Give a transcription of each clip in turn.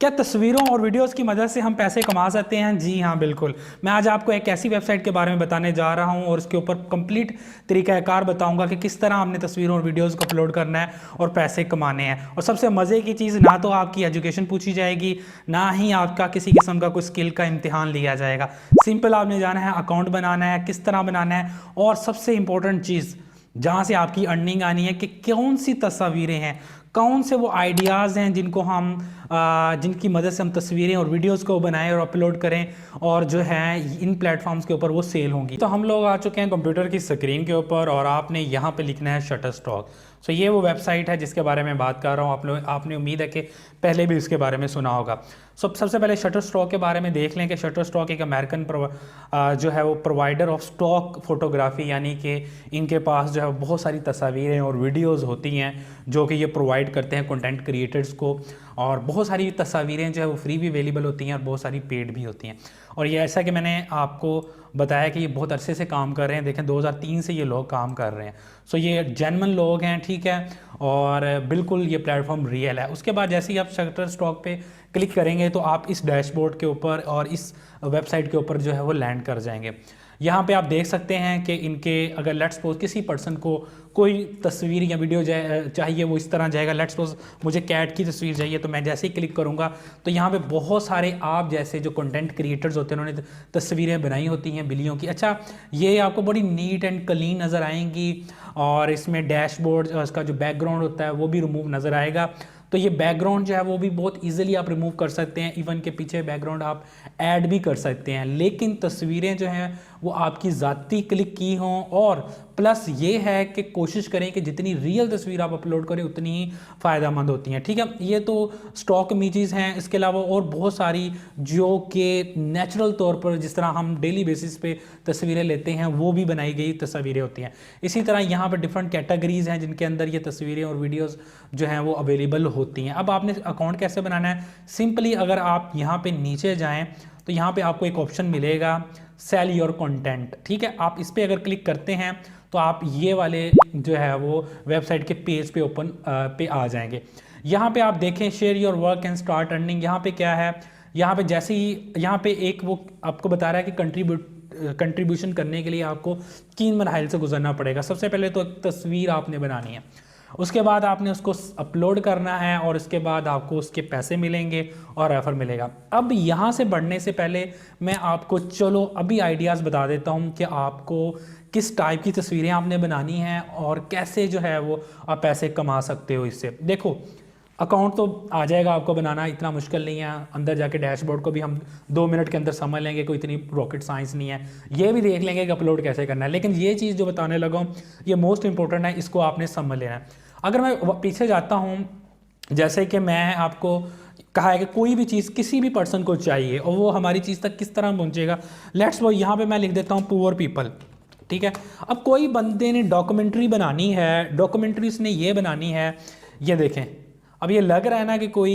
क्या तस्वीरों और वीडियोस की मदद से हम पैसे कमा सकते हैं? जी हाँ, बिल्कुल। मैं आज आपको एक ऐसी वेबसाइट के बारे में बताने जा रहा हूँ और उसके ऊपर कंप्लीट तरीक़ाकार बताऊंगा कि किस तरह हमने तस्वीरों और वीडियोस को अपलोड करना है और पैसे कमाने हैं। और सबसे मज़े की चीज़, ना तो आपकी एजुकेशन पूछी जाएगी, ना ही आपका किसी किस्म का कोई स्किल का इम्तिहान लिया जाएगा। सिंपल आपने जाना है, अकाउंट बनाना है, किस तरह बनाना है, और सबसे इंपॉर्टेंट चीज़ जहाँ से आपकी अर्निंग आनी है कि कौन सी तस्वीरें हैं, कौन से वो आइडियाज़ हैं जिनकी मदद से हम तस्वीरें और वीडियोस को बनाएं और अपलोड करें और जो है इन प्लेटफॉर्म्स के ऊपर वो सेल होंगी। तो हम लोग आ चुके हैं कंप्यूटर की स्क्रीन के ऊपर और आपने यहाँ पे लिखना है शटरस्टॉक। सो ये वो वेबसाइट है जिसके बारे में बात कर रहा हूँ। आपने उम्मीद है कि पहले भी इसके बारे में सुना होगा। सबसे पहले शटरस्टॉक के बारे में देख लें कि शटरस्टॉक एक अमेरिकन जो है वो प्रोवाइडर ऑफ स्टॉक फोटोग्राफी, यानी कि इनके पास जो है बहुत सारी तस्वीरें और वीडियोस होती हैं जो कि ये प्रोवाइड करते हैं कंटेंट क्रिएटर्स को। और बहुत सारी तस्वीरें जो है वो फ्री भी अवेलेबल होती हैं और बहुत सारी पेड भी होती हैं। और ये ऐसा कि मैंने आपको बताया कि ये बहुत अरसे से काम कर रहे हैं। देखें 2003 से ये लोग काम कर रहे हैं। सो ये जेन्युइन लोग हैं, ठीक है, और बिल्कुल ये प्लेटफॉर्म रियल है। उसके बाद जैसे ही आप शटरस्टॉक पे क्लिक करेंगे तो आप इस डैशबोर्ड के ऊपर और इस वेबसाइट के ऊपर जो है वो लैंड कर जाएंगे। यहाँ पे आप देख सकते हैं कि इनके अगर लेट्स सपोज किसी पर्सन को कोई तस्वीर या वीडियो चाहिए, वो इस तरह जाएगा। लेट्स सपोज मुझे कैट की तस्वीर चाहिए, तो मैं जैसे ही क्लिक करूँगा तो यहाँ पे बहुत सारे आप जैसे जो कंटेंट क्रिएटर्स होते हैं उन्होंने तस्वीरें बनाई होती हैं बिल्लियों की। अच्छा, ये आपको बड़ी नीट एंड क्लीन नज़र आएंगी और इसमें डैशबोर्ड, इसका जो बैकग्राउंड होता है वो भी रिमूव नज़र आएगा। तो ये बैकग्राउंड जो है वो भी बहुत इजीली आप रिमूव कर सकते हैं। इवन के पीछे बैकग्राउंड आप ऐड भी कर सकते हैं। लेकिन तस्वीरें जो हैं वो आपकी ज़ाती क्लिक की हों, और प्लस ये है कि कोशिश करें कि जितनी रियल तस्वीर आप अपलोड करें उतनी ही फ़ायदेमंद होती हैं, ठीक है। ये तो स्टॉक इमेजेस हैं। इसके अलावा और बहुत सारी जो कि नेचुरल तौर पर जिस तरह हम डेली बेसिस पे तस्वीरें लेते हैं वो भी बनाई गई तस्वीरें होती हैं। इसी तरह यहाँ पर डिफरेंट कैटेगरीज हैं जिनके अंदर ये तस्वीरें और वीडियोज़ जो हैं वो अवेलेबल होती हैं। अब आपने अकाउंट कैसे बनाना है? सिंपली अगर आप यहाँ पे नीचे जाएं तो यहाँ पे आपको एक ऑप्शन मिलेगा, सेल योर कंटेंट, ठीक है। आप इस पर अगर क्लिक करते हैं तो आप ये वाले जो है वो वेबसाइट के पेज पे ओपन पे आ जाएंगे। यहाँ पे आप देखें share your work and start earning. यहाँ पे क्या है, यहाँ पे जैसे ही यहाँ पे एक वो आपको बता रहा है कि कंट्रीब्यूशन करने के लिए आपको 3 मराहिल से गुजरना पड़ेगा। सबसे पहले तो एक तस्वीर आपने बनानी है, उसके बाद आपने उसको अपलोड करना है और उसके बाद आपको उसके पैसे मिलेंगे और रेफर मिलेगा। अब यहाँ से बढ़ने से पहले मैं आपको चलो अभी आइडियाज़ बता देता हूँ कि आपको किस टाइप की तस्वीरें आपने बनानी हैं और कैसे जो है वो आप पैसे कमा सकते हो इससे। देखो, अकाउंट तो आ जाएगा आपको बनाना, इतना मुश्किल नहीं है। अंदर जाके डैशबोर्ड को भी हम 2 मिनट के अंदर समझ लेंगे, कोई इतनी रॉकेट साइंस नहीं है। ये भी देख लेंगे कि अपलोड कैसे करना है। लेकिन ये चीज़ जो बताने लगा हूँ ये मोस्ट इंपॉर्टेंट है, इसको आपने समझ लेना है। अगर मैं पीछे जाता हूँ, जैसे कि मैं आपको कहा है कि कोई भी चीज़ किसी भी पर्सन को चाहिए और वो हमारी चीज़ तक किस तरह पहुँचेगा। लेट्स वो यहाँ पे मैं लिख देता हूँ पुअर पीपल, ठीक है। अब कोई बंदे ने डॉक्यूमेंट्री बनानी है, डॉक्यूमेंट्री उसने ये बनानी है, ये देखें। अब ये लग रहा है ना कि कोई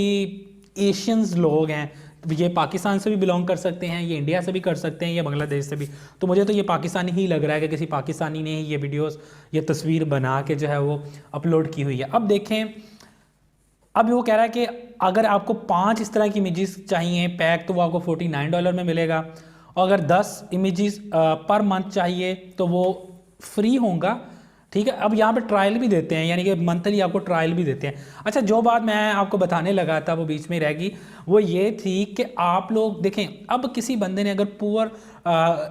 एशियंस लोग हैं, ये पाकिस्तान से भी बिलोंग कर सकते हैं, ये इंडिया से भी कर सकते हैं, ये बांग्लादेश से भी। तो मुझे तो ये पाकिस्तानी ही लग रहा है कि किसी पाकिस्तानी ने ही ये वीडियोस, ये तस्वीर बना के जो है वो अपलोड की हुई है। अब देखें, अब वो कह रहा है कि अगर आपको 5 इस तरह की इमेजेस चाहिए पैक तो वो आपको $49 में मिलेगा, और अगर 10 इमेजेस पर मंथ चाहिए तो वो फ्री होगा, ठीक है। अब यहाँ पे ट्रायल भी देते हैं, यानी कि मंथली आपको ट्रायल भी देते हैं। अच्छा, जो बात मैं आपको बताने लगा था वो बीच में रह गई, वो ये थी कि आप लोग देखें, अब किसी बंदे ने अगर पुअर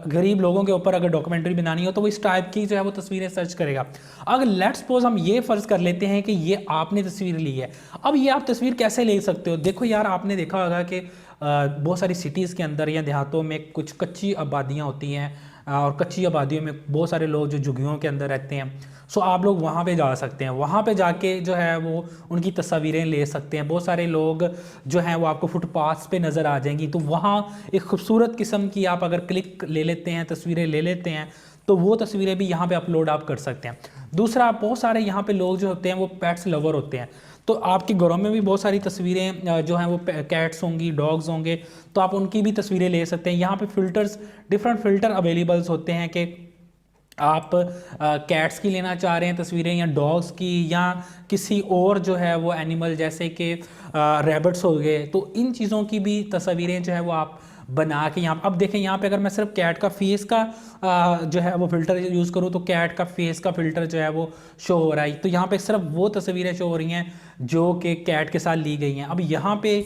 गरीब लोगों के ऊपर अगर डॉक्यूमेंट्री बनानी हो तो वो इस टाइप की जो है वो तस्वीरें सर्च करेगा। अगर लेट्स सपोज हम ये फ़र्ज़ कर लेते हैं कि ये आपने तस्वीर ली है, अब ये आप तस्वीर कैसे ले सकते हो? देखो यार, आपने देखा होगा कि बहुत सारी सिटीज़ के अंदर या देहातों में कुछ कच्ची आबादियाँ होती हैं और कच्ची आबादियों में बहुत सारे लोग जो झुग्गियों के अंदर रहते हैं। सो आप लोग वहाँ पे जा सकते हैं, वहाँ पे जाके जो है वो उनकी तस्वीरें ले सकते हैं। बहुत सारे लोग जो हैं वो आपको फुटपाथ पे नज़र आ जाएंगी, तो वहाँ एक खूबसूरत किस्म की आप अगर क्लिक ले लेते हैं, तस्वीरें ले लेते हैं, तो वो तस्वीरें भी यहाँ पे अपलोड आप कर सकते हैं। दूसरा, बहुत सारे यहाँ पे लोग जो होते हैं वो पेट्स लवर होते हैं, तो आपके घरों में भी बहुत सारी तस्वीरें जो हैं वो कैट्स होंगी, डॉग्स होंगे, तो आप उनकी भी तस्वीरें ले सकते हैं। यहाँ पे फ़िल्टर्स, डिफरेंट फ़िल्टर अवेलेबल्स होते हैं कि आप कैट्स की लेना चाह रहे हैं तस्वीरें या डॉग्स की या किसी और जो है वो एनिमल जैसे कि रैबिट्स हो गए, तो इन चीज़ों की भी तस्वीरें जो है वो आप बना के यहाँ अब देखें, यहाँ पे अगर मैं सिर्फ कैट का फेस का जो है वो फ़िल्टर यूज़ करूँ तो कैट का फेस का फ़िल्टर जो है वो शो हो रहा है। तो यहाँ पे सिर्फ वो तस्वीरें शो हो रही हैं जो कि कैट के साथ ली गई हैं। अब यहाँ पे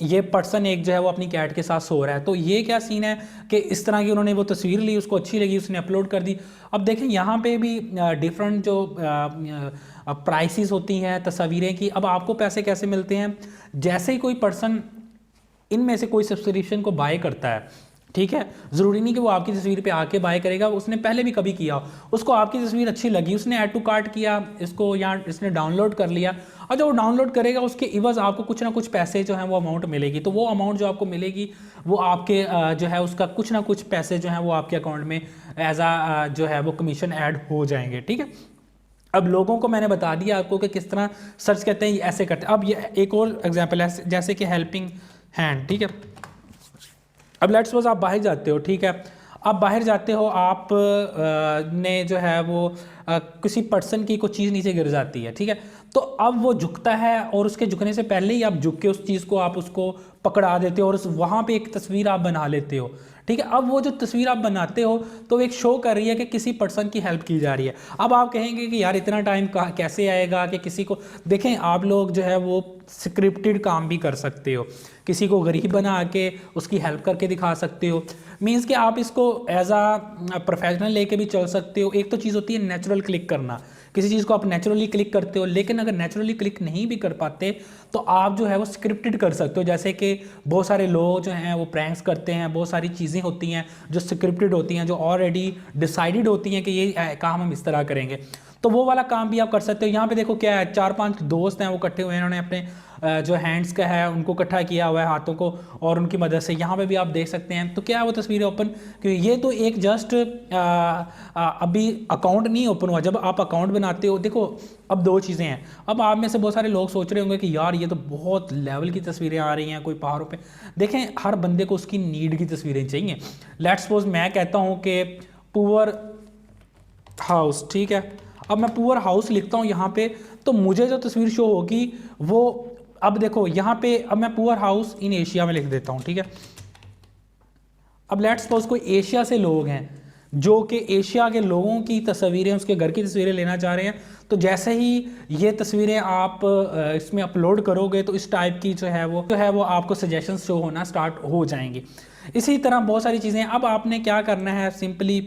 ये पर्सन एक जो है वो अपनी कैट के साथ सो रहा है, तो ये क्या सीन है कि इस तरह की उन्होंने वो तस्वीर ली, उसको अच्छी लगी, उसने अपलोड कर दी। अब देखें यहाँ पे भी डिफरेंट जो प्राइसेस होती हैं तस्वीरें की। अब आपको पैसे कैसे मिलते हैं, जैसे ही कोई पर्सन इनमें से कोई सब्सक्रिप्शन को बाय करता है, ठीक है, ज़रूरी नहीं कि वो आपकी तस्वीर पे आके बाय करेगा, उसने पहले भी कभी किया, उसको आपकी तस्वीर अच्छी लगी, उसने ऐड टू कार्ट किया इसको या इसने डाउनलोड कर लिया, और जब वो डाउनलोड करेगा उसके इवज़ आपको कुछ ना कुछ पैसे जो हैं वो अमाउंट मिलेगी। तो वो अमाउंट जो आपको मिलेगी वो आपके जो है उसका कुछ ना कुछ पैसे जो हैं वो आपके अकाउंट में एज आ जो है वो कमीशन ऐड हो जाएंगे, ठीक है। अब लोगों को मैंने बता दिया आपको कि किस तरह सर्च करते हैं, ऐसे करते हैं। अब ये एक और एग्जाम्पल है जैसे कि हेल्पिंग हैंड, ठीक है। अब लेट्स सपोज आप बाहर जाते हो, ठीक है, आप बाहर जाते हो, आप ने जो है वो किसी पर्सन की कोई चीज़ नीचे गिर जाती है, ठीक है, तो अब वो झुकता है और उसके झुकने से पहले ही आप झुक के उस चीज़ को आप उसको पकड़ा देते हो और उस वहाँ पे एक तस्वीर आप बना लेते हो, ठीक है। अब वो जो तस्वीर आप बनाते हो तो एक शो कर रही है कि किसी पर्सन की हेल्प की जा रही है। अब आप कहेंगे कि यार इतना टाइम कैसे आएगा कि किसी को, देखें आप लोग जो है वो स्क्रिप्टेड काम भी कर सकते हो, किसी को गरीब बना के उसकी हेल्प करके दिखा सकते हो, मीन्स कि आप इसको एज आ प्रोफेशनल लेके भी चल सकते हो। एक तो चीज़ होती है नेचुरल क्लिक करना, किसी चीज़ को आप नेचुरली क्लिक करते हो, लेकिन अगर नेचुरली क्लिक नहीं भी कर पाते तो आप जो है वो स्क्रिप्टेड कर सकते हो। जैसे कि बहुत सारे लोग जो हैं वो प्रैंक्स करते हैं, बहुत सारी चीज़ें होती हैं जो स्क्रिप्टेड होती हैं, जो ऑलरेडी डिसाइडेड होती हैं कि ये काम हम इस तरह करेंगे, तो वो वाला काम भी आप कर सकते हो। यहाँ पे देखो क्या है, 4-5 दोस्त हैं वो इकट्ठे हुए हैं, उन्होंने अपने जो हैंड्स का है उनको इकट्ठा किया हुआ है हाथों को, और उनकी मदद से यहाँ पे भी आप देख सकते हैं। तो क्या है वो तस्वीरें ओपन, क्योंकि ये तो एक जस्ट अभी अकाउंट नहीं ओपन हुआ। जब आप अकाउंट बनाते हो, देखो अब दो चीज़ें हैं। अब आप में से बहुत सारे लोग सोच रहे होंगे कि यार ये तो बहुत लेवल की तस्वीरें आ रही हैं, कोई पहाड़ों पे। देखें हर बंदे को उसकी नीड की तस्वीरें चाहिए। लेट्स सपोज मैं कहता हूँ कि पुअर हाउस, ठीक है, अब मैं पुअर हाउस लिखता हूँ यहाँ पे, तो मुझे जो तस्वीर शो होगी वो, अब देखो यहाँ पे, अब मैं पुअर हाउस इन एशिया में लिख देता हूँ, ठीक है। अब लेट्स सपोज कोई एशिया से लोग हैं जो कि एशिया के लोगों की तस्वीरें, उसके घर की तस्वीरें लेना चाह रहे हैं, तो जैसे ही ये तस्वीरें आप इसमें अपलोड करोगे तो इस टाइप की जो है वो आपको सजेशन शो होना स्टार्ट हो जाएंगी। इसी तरह बहुत सारी चीज़ें। अब आपने क्या करना है, सिंपली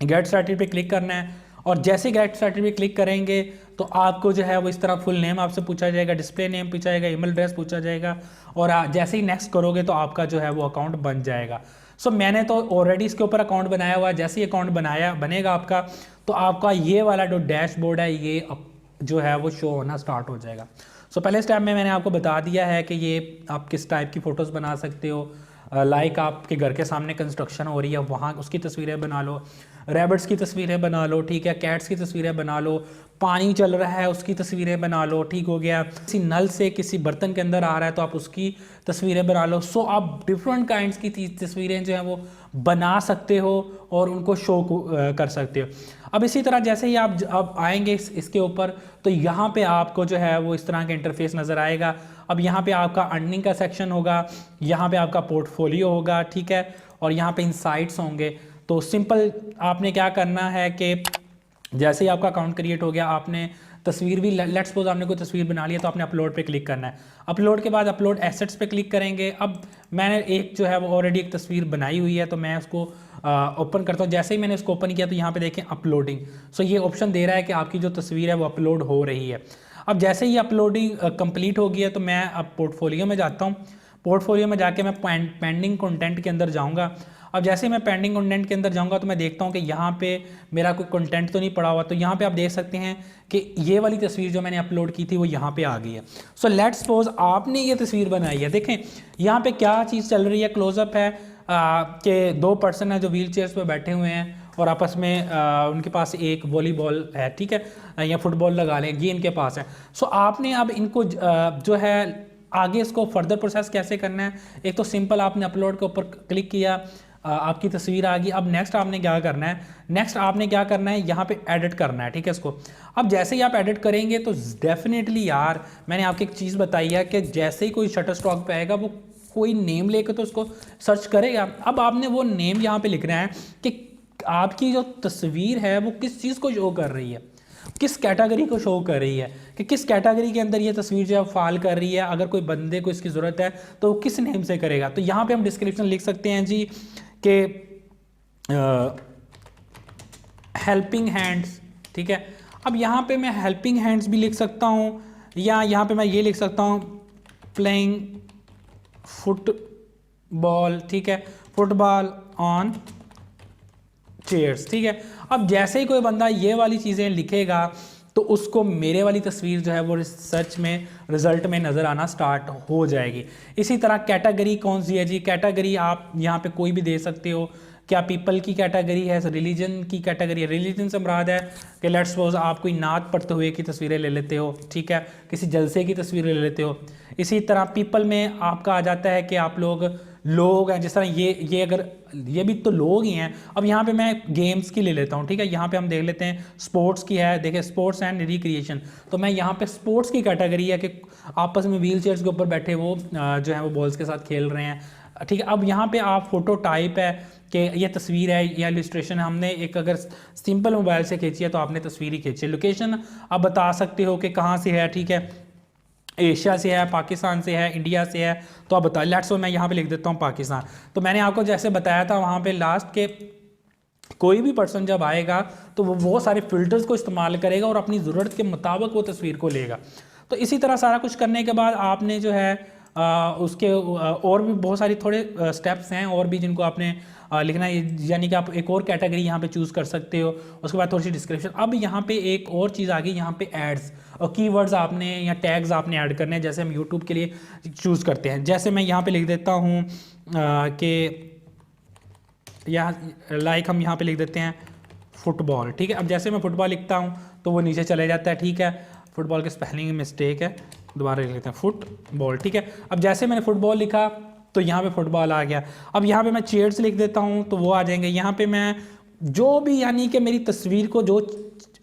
गेट स्टार्टेड पे क्लिक करना है, और जैसे गेट स्टार्टेड पे क्लिक करेंगे तो आपको जो है वो इस तरह फुल नेम आपसे पूछा जाएगा, डिस्प्ले नेम पूछा जाएगा, ईमेल एड्रेस पूछा जाएगा, और जैसे ही नेक्स्ट करोगे तो आपका जो है वो अकाउंट बन जाएगा। सो मैंने तो ऑलरेडी इसके ऊपर अकाउंट बनाया हुआ है। जैसे ही अकाउंट बनेगा आपका, तो आपका ये वाला जो डैशबोर्ड है ये जो है वो शो होना स्टार्ट हो जाएगा। सो पहले स्टेप में मैंने आपको बता दिया है कि ये आप किस टाइप की फ़ोटोज़ बना सकते हो। लाइक आपके घर के सामने कंस्ट्रक्शन हो रही है, वहाँ उसकी तस्वीरें बना लो, रैबिट्स की तस्वीरें बना लो, ठीक है, कैट्स की तस्वीरें बना लो, पानी चल रहा है उसकी तस्वीरें बना लो, ठीक हो गया, किसी नल से किसी बर्तन के अंदर आ रहा है तो आप उसकी तस्वीरें बना लो। सो आप डिफरेंट काइंड्स की तस्वीरें जो हैं वो बना सकते हो और उनको शो कर सकते हो। अब इसी तरह जैसे ही आप आएंगे इसके ऊपर, तो यहाँ पे आपको जो है वो इस तरह का इंटरफेस नज़र आएगा। अब यहाँ पे आपका अर्निंग का सेक्शन होगा, यहाँ पे आपका पोर्टफोलियो होगा, ठीक है, और यहाँ पे इनसाइट्स होंगे। तो सिंपल आपने क्या करना है कि जैसे ही आपका अकाउंट क्रिएट हो गया, आपने तस्वीर भी, लेट्स सपोज आपने कोई तस्वीर बना लिया, तो आपने अपलोड पे क्लिक करना है। अपलोड के बाद अपलोड एसेट्स पे क्लिक करेंगे। अब मैंने एक जो है वो ऑलरेडी एक तस्वीर बनाई हुई है, तो मैं उसको ओपन करता हूँ। जैसे ही मैंने उसको ओपन किया तो यहाँ पे देखें अपलोडिंग, सो ये ऑप्शन दे रहा है कि आपकी जो तस्वीर है वो अपलोड हो रही है। अब जैसे ही अपलोडिंग कंप्लीट हो गई है तो मैं अब पोर्टफोलियो में जाता हूँ। पोर्टफोलियो में जाके मैं पेंडिंग कंटेंट के अंदर जाऊँगा। अब जैसे मैं पेंडिंग कंटेंट के अंदर जाऊंगा तो मैं देखता हूं कि यहाँ पे मेरा कोई कंटेंट तो नहीं पड़ा हुआ, तो यहाँ पे आप देख सकते हैं कि ये वाली तस्वीर जो मैंने अपलोड की थी वो यहाँ पे आ गई है। सो लेट्स सपोज आपने ये तस्वीर बनाई है, देखें यहाँ पे क्या चीज़ चल रही है, क्लोजअप है कि दो पर्सन है जो व्हील चेयर्स पर बैठे हुए हैं और आपस में उनके पास एक वॉलीबॉल है, ठीक है, या फुटबॉल लगा लें, ये इनके पास है। सो आपने अब इनको जो है आगे इसको फर्दर प्रोसेस कैसे करना है, एक तो सिंपल आपने अपलोड के ऊपर क्लिक किया, आपकी तस्वीर आ गई। अब नेक्स्ट आपने क्या करना है, यहाँ पे एडिट करना है, ठीक है इसको। अब जैसे ही आप एडिट करेंगे तो डेफिनेटली यार मैंने आपको एक चीज़ बताई है कि जैसे ही कोई शटर स्टॉक पे आएगा वो कोई नेम लेकर तो उसको सर्च करेगा। अब आपने वो नेम यहाँ पे लिखना है कि आपकी जो तस्वीर है वो किस चीज़ को शो कर रही है, किस कैटेगरी को शो कर रही है, कि किस कैटेगरी के अंदर ये तस्वीर जो है फॉल कर रही है। अगर कोई बंदे को इसकी ज़रूरत है तो वो किस नेम से करेगा। तो यहाँ पे हम डिस्क्रिप्शन लिख सकते हैं जी कि हेल्पिंग हैंड्स, ठीक है। अब यहाँ पे मैं हेल्पिंग हैंड्स भी लिख सकता हूँ, या यहाँ पे मैं ये लिख सकता हूँ प्लेइंग फुटबॉल, ठीक है, फुटबॉल ऑन चेयर्स, ठीक है। अब जैसे ही कोई बंदा ये वाली चीज़ें लिखेगा तो उसको मेरे वाली तस्वीर जो है वो सर्च में रिजल्ट में नज़र आना स्टार्ट हो जाएगी। इसी तरह कैटेगरी कौन सी है जी, कैटेगरी आप यहाँ पे कोई भी दे सकते हो। क्या पीपल की कैटेगरी है, रिलीजन की कैटेगरी है। रिलीजन से मुराद है कि लेट्स सपोज आप कोई नात पढ़ते हुए की तस्वीरें ले लेते हो, ठीक है, किसी जलसे की तस्वीरें ले लेते हो। इसी तरह पीपल में आपका आ जाता है कि आप लोग हैं, जिस तरह ये अगर ये भी तो लोग ही हैं। अब यहाँ पे मैं गेम्स की ले लेता हूँ, ठीक है। यहाँ पे हम देख लेते हैं स्पोर्ट्स की है, देखिए स्पोर्ट्स एंड रिक्रिएशन। तो मैं यहाँ पे स्पोर्ट्स की कैटेगरी है कि आपस में व्हील चेयर्स के ऊपर बैठे वो जो है वो बॉल्स के साथ खेल रहे हैं, ठीक है। अब यहाँ पे आप फोटो टाइप है कि ये तस्वीर है या इलस्ट्रेशन, हमने एक अगर सिंपल मोबाइल से खींची है तो आपने तस्वीर ही खींची है। लोकेशन आप बता सकते हो कि कहाँ से है, ठीक है, एशिया से है, पाकिस्तान से है, इंडिया से है, तो आप बताओ। लेट्स सो मैं यहाँ पे लिख देता हूँ पाकिस्तान। तो मैंने आपको जैसे बताया था वहाँ पे लास्ट के कोई भी पर्सन जब आएगा तो वो बहुत सारे फिल्टर्स को इस्तेमाल करेगा और अपनी ज़रूरत के मुताबिक वो तस्वीर को लेगा। तो इसी तरह सारा कुछ करने के बाद आपने जो है उसके और भी बहुत सारी थोड़े स्टेप्स हैं और भी जिनको आपने लिखना है, यानी कि आप एक और कैटेगरी यहाँ पे चूज़ कर सकते हो। उसके बाद थोड़ी सी डिस्क्रिप्शन। अब यहाँ पे एक और चीज़ आ गई, यहाँ पे एड्स और कीवर्ड्स आपने या टैग्स आपने ऐड करने हैं, जैसे हम यूट्यूब के लिए चूज़ करते हैं। जैसे मैं यहाँ पे लिख देता हूँ कि लाइक हम यहाँ पे लिख देते हैं फुटबॉल, ठीक है। अब जैसे मैं फुटबॉल लिखता हूँ तो वो नीचे चले जाता है, ठीक है। फुटबॉल के स्पेलिंग मिस्टेक है, दोबारा लिख लेते हैं फुटबॉल, ठीक है। अब जैसे मैंने फुटबॉल लिखा तो यहाँ पे फुटबॉल आ गया। अब यहाँ पे मैं चेयर्स लिख देता हूँ तो वो आ जाएंगे। यहाँ पे मैं जो भी यानी कि मेरी तस्वीर को जो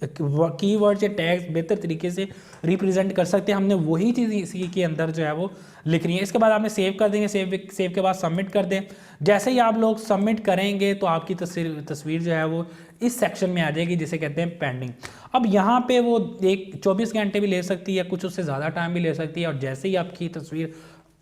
कीवर्ड या टैग्स बेहतर तरीके से रिप्रेजेंट कर सकते हैं, हमने वही चीज़ इसी के अंदर जो है वो लिखनी है। इसके बाद आपने सेव कर देंगे, सेव के बाद सबमिट कर दें। जैसे ही आप लोग सबमिट करेंगे तो आपकी तस्वीर जो है वो इस सेक्शन में आ जाएगी जिसे कहते हैं पेंडिंग। अब यहाँ पे वो 24 घंटे भी ले सकती है, कुछ उससे ज़्यादा टाइम भी ले सकती है। और जैसे ही आपकी तस्वीर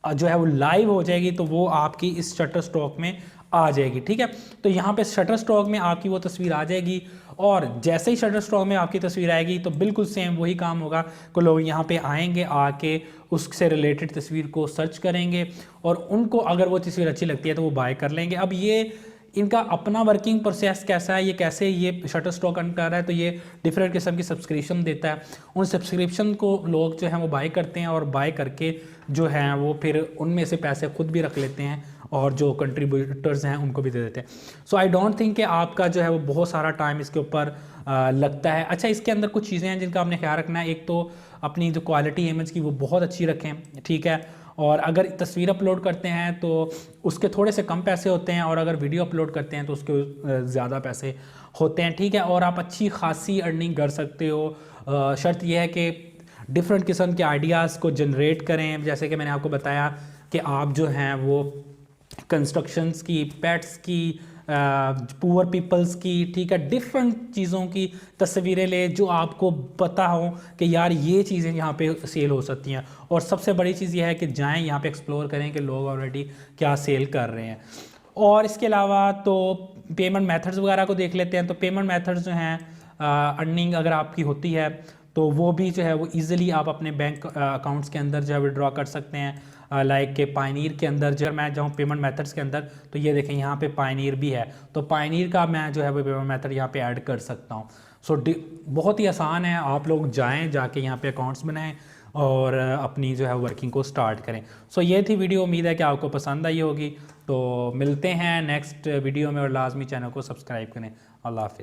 जो है वो लाइव हो जाएगी तो वो आपकी इस शटर स्टॉक में आ जाएगी, ठीक है। तो यहाँ पे शटर स्टॉक में आपकी वो तस्वीर आ जाएगी और जैसे ही शटर स्टॉक में आपकी तस्वीर आएगी तो बिल्कुल सेम वही काम होगा कि लोग यहाँ पे आएंगे, आके उससे रिलेटेड तस्वीर को सर्च करेंगे और उनको अगर वो तस्वीर अच्छी लगती है तो वो बाय कर लेंगे। अब ये इनका अपना वर्किंग प्रोसेस कैसा है, ये कैसे ये शटर स्टॉक अर्न कर रहा है, तो ये डिफरेंट किस्म की सब्सक्रिप्शन देता है। उन सब्सक्रिप्शन को लोग जो हैं वो बाय करते हैं और बाय करके जो है वो फिर उनमें से पैसे खुद भी रख लेते हैं और जो कंट्रीब्यूटर्स हैं उनको भी दे देते हैं। सो आई डोंट थिंक कि आपका जो है वो बहुत सारा टाइम इसके ऊपर लगता है। अच्छा, इसके अंदर कुछ चीज़ें हैं जिनका आपने ख्याल रखना है। एक तो अपनी जो क्वालिटी इमेज की वो बहुत अच्छी रखें, ठीक है। और अगर तस्वीर अपलोड करते हैं तो उसके थोड़े से कम पैसे होते हैं और अगर वीडियो अपलोड करते हैं तो उसके ज़्यादा पैसे होते हैं, ठीक है। और आप अच्छी खासी अर्निंग कर सकते हो। शर्त यह है कि डिफरेंट किस्म के आइडियाज़ को जनरेट करें। जैसे कि मैंने आपको बताया कि आप जो हैं वो कंस्ट्रक्शंस की, पेट्स की, पुअर पीपल्स की, ठीक है, डिफरेंट चीज़ों की तस्वीरें ले जो आपको पता हो कि यार ये चीज़ें यहाँ पे सेल हो सकती हैं। और सबसे बड़ी चीज़ ये है कि जाएं यहाँ पे एक्सप्लोर करें कि लोग ऑलरेडी क्या सेल कर रहे हैं। और इसके अलावा तो पेमेंट मेथड्स वगैरह को देख लेते हैं। तो पेमेंट मेथड्स जो हैं अर्निंग अगर आपकी होती है तो वो भी जो है वो ईज़िली आप अपने बैंक अकाउंट्स के अंदर जो है विड्रॉ कर सकते हैं। लाइक के पायनीर के अंदर जो मैं जाऊँ पेमेंट मेथड्स के अंदर तो ये देखें यहाँ पे पायनीर भी है, तो पायनीर का मैं जो है वो पेमेंट मेथड यहाँ पे ऐड कर सकता हूँ। सो बहुत ही आसान है, आप लोग जाएँ, जाके यहाँ पे अकाउंट्स बनाएं और अपनी जो है वर्किंग को स्टार्ट करें। सो ये थी वीडियो, उम्मीद है कि आपको पसंद आई होगी। तो मिलते हैं नेक्स्ट वीडियो में और लाजमी चैनल को सब्सक्राइब करें। अल्लाह हाफिज़।